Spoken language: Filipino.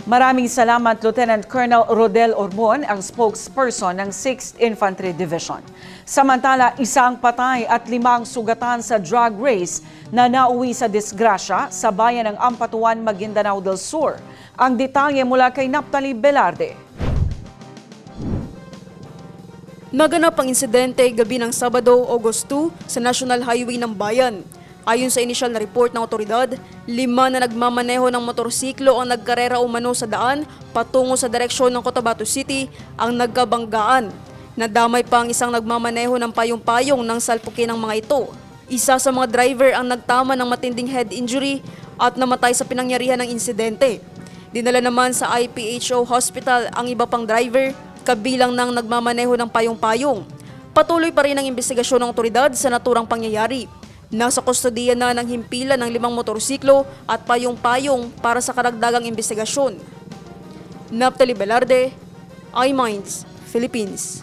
Maraming salamat Lieutenant Colonel Rodel Ormon, ang spokesperson ng 6th Infantry Division. Samantala, isang patay at 5 sugatan sa drug race na nauwi sa disgrasya sa bayan ng Ampatuan, Maguindanao del Sur. Ang detalye mula kay Naphtali Velarde. Naganap ang insidente gabi ng Sabado, August 2 sa National Highway ng Bayan. Ayon sa inisyal na report ng otoridad, 5 na nagmamaneho ng motorsiklo ang nagkarera umano sa daan patungo sa direksyon ng Cotabato City ang nagkabanggaan. Nadamay pa ang isang nagmamaneho ng payong-payong nang salpukin ng mga ito. Isa sa mga driver ang nagtama ng matinding head injury at namatay sa pinangyarihan ng insidente. Dinala naman sa IPHO Hospital ang iba pang driver, kabilang ng nagmamaneho ng payong-payong. Patuloy pa rin ang investigasyon ng otoridad sa naturang pangyayari. Nasa kustodiya na ng himpilan ng 5 motorsiklo at payong-payong para sa karagdagang investigasyon. Naphtali Velarde, iMinds, Philippines.